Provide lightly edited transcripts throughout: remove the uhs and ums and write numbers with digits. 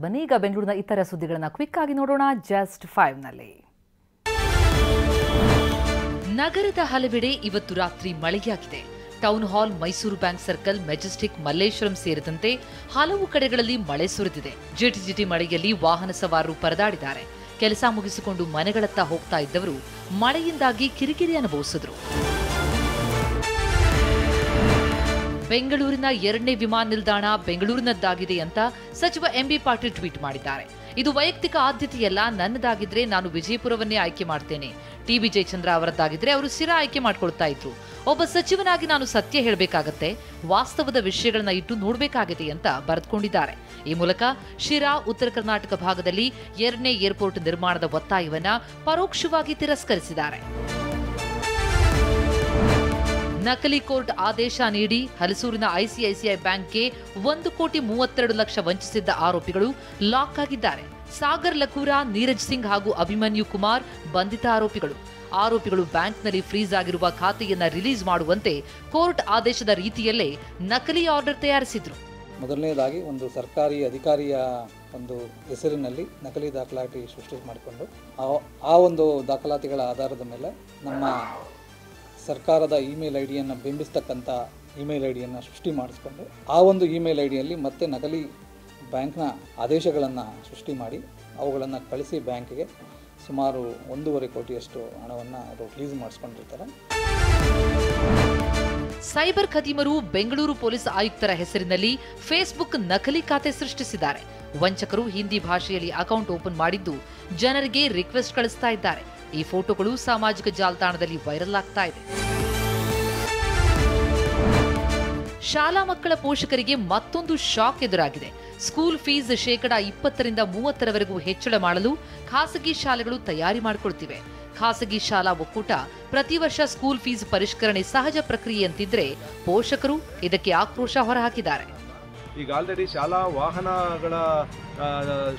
ಬನ್ನಿ ಈಗ ಬೆಂಗಳೂರಿನ ಇತರ ಸುದ್ದಿಗಳನ್ನು ಕ್ವಿಕ್ ಆಗಿ ನೋಡೋಣ ಜಸ್ಟ್ 5 ನಲ್ಲಿ. ನಗರದ ಹಲವೆಡೆ ಇವತ್ತು ರಾತ್ರಿ ಮಳೆಯಾಗಿದೆ. Town hall, Mysuru bank circle, Majestic, Malleshwaram ಸೇರಿದಂತೆ ಹಲವು ಕಡೆಗಳಲ್ಲಿ ಮಳೆ ಸುರಿದಿದೆ. ಜಿಟಿಜಿಟಿ ಮಳೆಯಲ್ಲಿ ವಾಹನ ಸವಾರರು ಪರದಾಡಿದ್ದಾರೆ. ಕೆಲಸ ಮುಗಿಸಿಕೊಂಡು ಮನೆಗಳತ್ತ ಹೋಗ್ತಾ ಇದ್ದವರು ಮಳೆಯಿಂದಾಗಿ ಕಿರಿಕಿರಿ ಅನುಭವಿಸಿದ್ರು. ಬೆಂಗಳೂರಿನ 2ನೇ ವಿಮಾನ ನಿಲ್ದಾಣ ಬೆಂಗಳೂರಿನದ್ದಾಗಿದೆ ಅಂತ ಸಚಿವ ಎಂಬಿ ಪಾಟೀಲ್ ಟ್ವೀಟ್ ಮಾಡಿದ್ದಾರೆ. ಇದು ವೈಯಕ್ತಿಕ ಆದ್ಯತೆಯಲ್ಲ, ನನ್ನದಾಗಿದ್ರೆ ನಾನು ವಿಜಯಪುರವನ್ನೇ ಆಯ್ಕೆ ಮಾಡ್ತೇನೆ. ಟಿಬಿ ಜಯಚಂದ್ರ ಅವರದ್ದಾಗಿದ್ರೆ ಅವರು ಶಿರಾ ಆಯ್ಕೆ ಮಾಡ್ಕೊಳ್ತಾ ಇದ್ರು. ಒಬ್ಬ ಸಚಿವನಾಗಿ ನಾನು ಸತ್ಯ ಹೇಳಬೇಕಾಗತ್ತೆ, ವಾಸ್ತವದ ವಿಷಯಗಳನ್ನ ಇಟ್ಟು ನೋಡಬೇಕಾಗಿದೆ ಅಂತ ಬರೆದುಕೊಂಡಿದ್ದಾರೆ. ಈ ಮೂಲಕ ಶಿರಾ, ಉತ್ತರ ಕರ್ನಾಟಕ ಭಾಗದಲ್ಲಿ 2ನೇ ಏರ್ಪೋರ್ಟ್ ನಿರ್ಮಾಣದ ಒತ್ತಾಯವನ್ನ ಪರೋಕ್ಷವಾಗಿ ತಿರಸ್ಕರಿಸಿದ್ದಾರೆ. ನಕಲಿ ಕೋರ್ಟ್ ಆದೇಶ ನೀಡಿ ಹಲಸೂರಿನ ಐಸಿಐಸಿಐ ಬ್ಯಾಂಕ್ಗೆ 1,32,00,000 ವಂಚಿಸಿದ್ದ ಆರೋಪಿಗಳು ಲಾಕ್ ಆಗಿದ್ದಾರೆ. ಸಾಗರ್ ಲಖೂರಾ, ನೀರಜ್ ಸಿಂಗ್ ಹಾಗೂ ಅಭಿಮನ್ಯು ಕುಮಾರ್ ಬಂಧಿತ ಆರೋಪಿಗಳು. ಆರೋಪಿಗಳು ಬ್ಯಾಂಕ್ನಲ್ಲಿ ಫ್ರೀಸ್ ಆಗಿರುವ ಖಾತೆಯನ್ನ ರಿಲೀಸ್ ಮಾಡುವಂತೆ ಕೋರ್ಟ್ ಆದೇಶದ ರೀತಿಯಲ್ಲೇ ನಕಲಿ ಆರ್ಡರ್ ತಯಾರಿಸಿದ್ರು. ಮೊದಲನೇದಾಗಿ ಒಂದು ಸರ್ಕಾರಿ ಅಧಿಕಾರಿಯ ಒಂದು ಹೆಸರಿನಲ್ಲಿ ನಕಲಿ ದಾಖಲಾತಿ ಸೃಷ್ಟಿ ಮಾಡಿಕೊಂಡು ಆ ಒಂದು ದಾಖಲಾತಿಗಳ ಆಧಾರದ ಮೇಲೆ ನಮ್ಮ ಸರ್ಕಾರದ ಇಮೇಲ್ ಐ ಡಿಯನ್ನು ಬಿಂಬಿಸ್ತಕ್ಕಂಥ ಇಮೇಲ್ ಐ ಡಿಯನ್ನು ಸೃಷ್ಟಿ ಮಾಡಿಸ್ಕೊಂಡು ಆ ಒಂದು ಇಮೇಲ್ ಐ ಡಿಯಲ್ಲಿ ಮತ್ತೆ ನಕಲಿ ಬ್ಯಾಂಕ್ನ ಆದೇಶಗಳನ್ನು ಸೃಷ್ಟಿ ಮಾಡಿ ಅವುಗಳನ್ನು ಕಳಿಸಿ ಬ್ಯಾಂಕಿಗೆ ಸುಮಾರು 1.5 ಕೋಟಿಯಷ್ಟು ಹಣವನ್ನು ಅವರು ರಿಲೀಸ್ ಮಾಡಿಸ್ಕೊಂಡಿರ್ತಾರೆ. ಸೈಬರ್ ಖದೀಮರು ಬೆಂಗಳೂರು ಪೊಲೀಸ್ ಆಯುಕ್ತರ ಹೆಸರಿನಲ್ಲಿ ಫೇಸ್ಬುಕ್ ನಕಲಿ ಖಾತೆ ಸೃಷ್ಟಿಸಿದ್ದಾರೆ. ವಂಚಕರು ಹಿಂದಿ ಭಾಷೆಯಲ್ಲಿ ಅಕೌಂಟ್ ಓಪನ್ ಮಾಡಿದ್ದು ಜನರಿಗೆ ರಿಕ್ವೆಸ್ಟ್ ಕಳಿಸ್ತಾ ಇದ್ದಾರೆ. ಈ ಫೋಟೋಗಳು ಸಾಮಾಜಿಕ ಜಾಲತಾಣದಲ್ಲಿ ವೈರಲ್ ಆಗ್ತಾ ಇದೆ. ಶಾಲಾ ಮಕ್ಕಳ ಪೋಷಕರಿಗೆ ಮತ್ತೊಂದು ಶಾಕ್ ಎದುರಾಗಿದೆ. ಸ್ಕೂಲ್ ಫೀಸ್ ಶೇಕಡಾ 20ರಿಂದ 30ರವರೆಗೂ ಹೆಚ್ಚಳ ಮಾಡಲು ಖಾಸಗಿ ಶಾಲೆಗಳು ತಯಾರಿ ಮಾಡಿಕೊಳ್ತಿವೆ. ಖಾಸಗಿ ಶಾಲಾ ಒಕ್ಕೂಟ ಪ್ರತಿ ವರ್ಷ ಸ್ಕೂಲ್ ಫೀಸ್ ಪರಿಷ್ಕರಣೆ ಸಹಜ ಪ್ರಕ್ರಿಯೆಯಂತಿದ್ರೆ ಪೋಷಕರು ಇದಕ್ಕೆ ಆಕ್ರೋಶ ಹೊರಹಾಕಿದ್ದಾರೆ. ಈಗ ಆಲ್ರೆಡಿ ಶಾಲಾ ವಾಹನಗಳ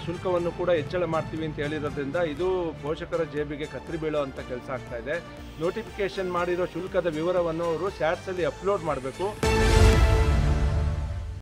ಶುಲ್ಕವನ್ನು ಕೂಡ ಹೆಚ್ಚಳ ಮಾಡ್ತೀವಿ ಅಂತ ಹೇಳಿರೋದ್ರಿಂದ ಇದು ಪೋಷಕರ ಜೇಬಿಗೆ ಕತ್ತರಿ ಬೀಳುವಂಥ ಕೆಲಸ ಆಗ್ತಾ ಇದೆ. ನೋಟಿಫಿಕೇಶನ್ ಮಾಡಿರೋ ಶುಲ್ಕದ ವಿವರವನ್ನು ಅವರು ಸ್ಯಾಟ್ಸಲ್ಲಿ ಅಪ್ಲೋಡ್ ಮಾಡಬೇಕು.